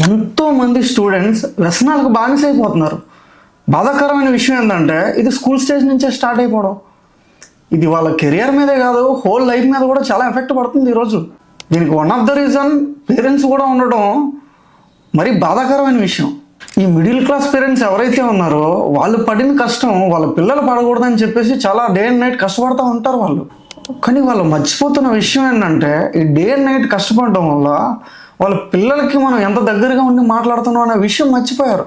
ఎంతోమంది స్టూడెంట్స్ వ్యసనాలకు బానిసైపోతున్నారు. బాధాకరమైన విషయం ఏంటంటే ఇది స్కూల్ స్టేజ్ నుంచే స్టార్ట్ అయిపోవడం. ఇది వాళ్ళ కెరియర్ మీదే కాదు, హోల్ లైఫ్ మీద కూడా చాలా ఎఫెక్ట్ పడుతుంది ఈరోజు. దీనికి one of the reason parents కూడా ఉండడం మరీ బాధాకరమైన విషయం. ఈ మిడిల్ క్లాస్ పేరెంట్స్ ఎవరైతే ఉన్నారో వాళ్ళు పడిన కష్టం వాళ్ళ పిల్లలు పడకూడదని చెప్పేసి చాలా డే అండ్ నైట్ కష్టపడుతూ ఉంటారు వాళ్ళు. కానీ వాళ్ళు మర్చిపోతున్న విషయం ఏంటంటే ఈ డే అండ్ నైట్ కష్టపడడం వల్ల వాళ్ళ పిల్లలకి మనం ఎంత దగ్గరగా ఉండి మాట్లాడుతున్నాం అనే విషయం మర్చిపోయారు.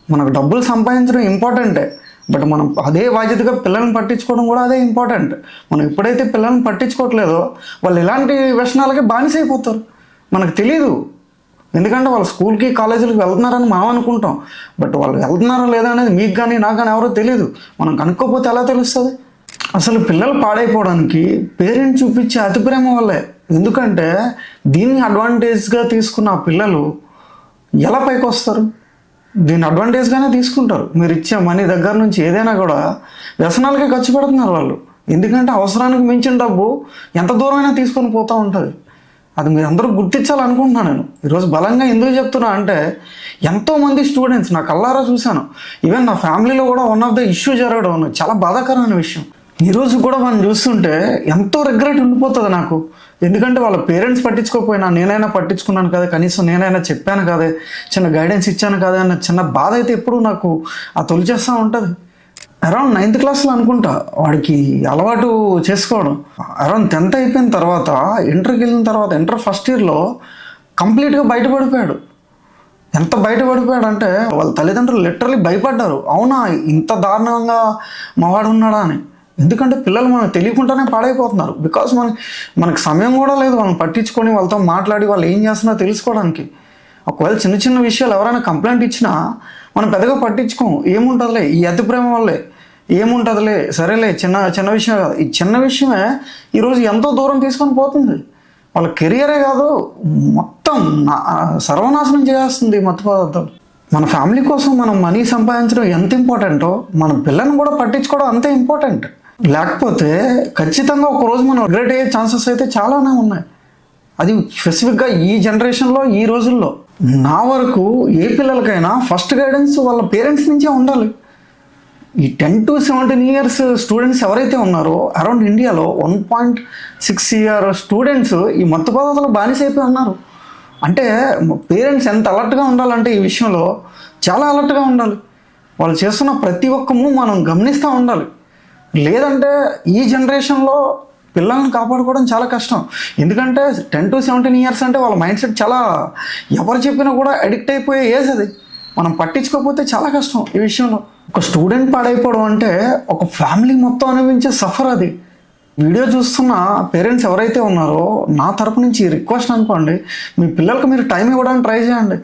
మనకు డబ్బులు సంపాదించడం ఇంపార్టెంటే, బట్ మనం అదే బాధ్యతగా పిల్లల్ని పట్టించుకోవడం కూడా అదే ఇంపార్టెంట్. మనం ఎప్పుడైతే పిల్లల్ని పట్టించుకోవట్లేదో వాళ్ళు ఇలాంటి వ్యసనాలకి బానిసైపోతారు. మనకు తెలియదు, ఎందుకంటే వాళ్ళు స్కూల్కి కాలేజీలకు వెళ్తున్నారని మనం అనుకుంటాం, బట్ వాళ్ళు వెళ్తున్నారో లేదా అనేది మీకు కానీ నాకు కానీ ఎవరో తెలియదు. మనం కనుక్కోపోతే ఎలా తెలుస్తుంది? అసలు పిల్లలు పాడైపోవడానికి పేరెంట్స్ చూపించే అతి ప్రేమ వల్లే. ఎందుకంటే దీన్ని అడ్వాంటేజ్గా తీసుకున్న ఆ పిల్లలు ఎలా పైకి వస్తారు? దీన్ని అడ్వాంటేజ్గానే తీసుకుంటారు. మీరు ఇచ్చే మనీ దగ్గర నుంచి ఏదైనా కూడా వ్యసనాలకే ఖర్చు పెడుతున్నారు వాళ్ళు. ఎందుకంటే అవసరానికి మించిన డబ్బు ఎంత దూరమైనా తీసుకొని పోతూ ఉంటుంది. అది మీరు అందరూ గుర్తించాలనుకుంటున్నాను నేను. ఈరోజు బలంగా ఎందుకు చెప్తున్నా అంటే ఎంతోమంది స్టూడెంట్స్ నా కళ్ళారా చూశాను. ఈవెన్ నా ఫ్యామిలీలో కూడా వన్ ఆఫ్ ద ఇష్యూ జరగడం చాలా బాధాకరమైన విషయం. ఈరోజు కూడా మనం చూస్తుంటే ఎంతో రిగ్రెట్ ఉండిపోతుంది నాకు. ఎందుకంటే వాళ్ళ పేరెంట్స్ పట్టించుకోకపోయినా నేనైనా పట్టించుకున్నాను కదా, కనీసం నేనైనా చెప్పాను కదా, చిన్న గైడెన్స్ ఇచ్చాను కదా అన్న చిన్న బాధ అయితే ఎప్పుడు నాకు తొలిచేస్తూ ఉంటుంది. అరౌండ్ 9th క్లాస్లో అనుకుంటా వాడికి అలవాటు చేసుకోవడం. అరౌండ్ 10th అయిపోయిన తర్వాత ఇంటర్కి వెళ్ళిన తర్వాత ఇంటర్ ఫస్ట్ ఇయర్లో కంప్లీట్గా బయటపడిపోయాడు. ఎంత బయటపడిపోయాడు అంటే వాళ్ళ తల్లిదండ్రులు లిటరలీ భయపడ్డారు. అవునా, ఇంత దారుణంగా మావాడు ఉన్నాడా అని. ఎందుకంటే పిల్లలు మనకు తెలియకుండానే పాడైపోతున్నారు. బికాస్ మనకు సమయం కూడా లేదు వాళ్ళని పట్టించుకొని వాళ్ళతో మాట్లాడి వాళ్ళు ఏం చేస్తున్నారో తెలుసుకోవడానికి. ఒకవేళ చిన్న చిన్న విషయాలు ఎవరైనా కంప్లైంట్ ఇచ్చినా మనం పెద్దగా పట్టించుకోము. ఏముంటుందిలే, ఈ అతి ప్రేమ వల్లే, ఏముంటుందిలే, సరేలే, చిన్న చిన్న విషయం కాదు. ఈ చిన్న విషయమే ఈరోజు ఎంతో దూరం తీసుకొని పోతుంది. వాళ్ళ కెరియరే కాదు, మొత్తం సర్వనాశనం చేస్తుంది మత్తు పదార్థాలు. మన ఫ్యామిలీ కోసం మనం మనీ సంపాదించడం ఎంత ఇంపార్టెంటో మన పిల్లల్ని కూడా పట్టించుకోవడం అంతే ఇంపార్టెంట్. లేకపోతే ఖచ్చితంగా ఒకరోజు మనం రిగ్రెట్ అయ్యే ఛాన్సెస్ అయితే చాలానే ఉన్నాయి. అది స్పెసిఫిక్గా ఈ జనరేషన్లో, ఈ రోజుల్లో. నా వరకు ఏ పిల్లలకైనా ఫస్ట్ గైడెన్స్ వాళ్ళ పేరెంట్స్ నుంచే ఉండాలి. ఈ 10 to 17 years స్టూడెంట్స్ ఎవరైతే ఉన్నారో అరౌండ్ ఇండియాలో 1.6 year స్టూడెంట్స్ ఈ మత్తు పదార్థాలు బానిసైపోయి ఉన్నారు. అంటే పేరెంట్స్ ఎంత అలర్ట్గా ఉండాలంటే ఈ విషయంలో చాలా అలర్ట్గా ఉండాలి. వాళ్ళు చేస్తున్న ప్రతి ఒక్క మూవ్ మనం గమనిస్తూ ఉండాలి. లేదంటే ఈ జనరేషన్లో పిల్లల్ని కాపాడుకోవడం చాలా కష్టం. ఎందుకంటే 10 to 17 years అంటే వాళ్ళ మైండ్ సెట్ చాలా, ఎవరు చెప్పినా కూడా అడిక్ట్ అయిపోయే ఏజ్ అది. మనం పట్టించుకోకపోతే చాలా కష్టం ఈ విషయంలో. ఒక స్టూడెంట్ పాడైపోవడం అంటే ఒక ఫ్యామిలీ మొత్తం అనుభవించే సఫర్ అది. వీడియో చూస్తున్న పేరెంట్స్ ఎవరైతే ఉన్నారో నా తరపు నుంచి రిక్వెస్ట్ అనుకోండి, మీ పిల్లలకు మీరు టైం ఇవ్వడానికి ట్రై చేయండి.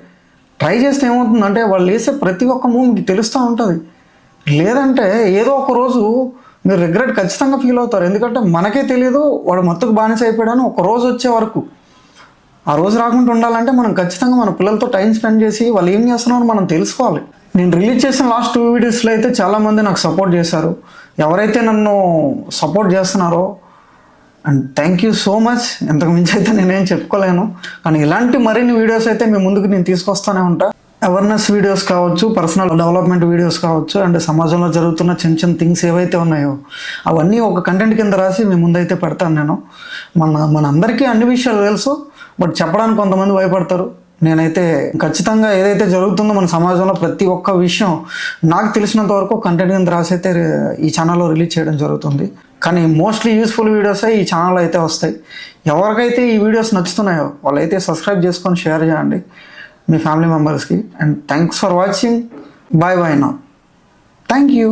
ట్రై చేస్తే ఏమవుతుందంటే వాళ్ళు వేసే ప్రతి ఒక్క మూవ్ మీకు తెలుస్తూ ఉంటుంది. లేదంటే ఏదో ఒక రోజు మీరు రిగ్రెట్ ఖచ్చితంగా ఫీల్ అవుతారు. ఎందుకంటే మనకే తెలియదు వాడు మత్తుకు బానిస అయిపోయాడని. ఒక రోజు వచ్చే వరకు, ఆ రోజు రాకుండా ఉండాలంటే మనం ఖచ్చితంగా మన పిల్లలతో టైం స్పెండ్ చేసి వాళ్ళు ఏం చేస్తున్నారో మనం తెలుసుకోవాలి. నేను రిలీజ్ చేసిన లాస్ట్ 2 వీడియోస్లో అయితే చాలామంది నాకు సపోర్ట్ చేశారు. ఎవరైతే నన్ను సపోర్ట్ చేస్తున్నారో and thank you so much. ఇంతకు మించి అయితే నేనేం చెప్పుకోలేను. కానీ ఇలాంటి మరిన్ని వీడియోస్ అయితే మీ ముందుకు నేను తీసుకొస్తూనే ఉంటాను. అవేర్నెస్ వీడియోస్ కావచ్చు, పర్సనల్ డెవలప్మెంట్ వీడియోస్ కావచ్చు, అండ్ సమాజంలో జరుగుతున్న చిన్న చిన్న థింగ్స్ ఏవైతే ఉన్నాయో అవన్నీ ఒక కంటెంట్ కింద రాసి మీ ముందైతే పెడతాను నేను. మన అందరికీ అన్ని విషయాలు తెలుసు, బట్ చెప్పడానికి కొంతమంది భయపడతారు. నేనైతే ఖచ్చితంగా ఏదైతే జరుగుతుందో మన సమాజంలో ప్రతి ఒక్క విషయం నాకు తెలిసినంత వరకు కంటెంట్ కింద రాసి అయితే ఈ ఛానల్లో రిలీజ్ చేయడం జరుగుతుంది. కానీ మోస్ట్లీ యూస్ఫుల్ వీడియోస్ ఈ ఛానల్లో అయితే వస్తాయి. ఎవరికైతే ఈ వీడియోస్ నచ్చుతున్నాయో వాళ్ళైతే సబ్స్క్రైబ్ చేసుకొని షేర్ చేయండి మీ ఫ్యామిలీ మెంబర్స్కి. And thanks for watching. Bye bye now. Thank you.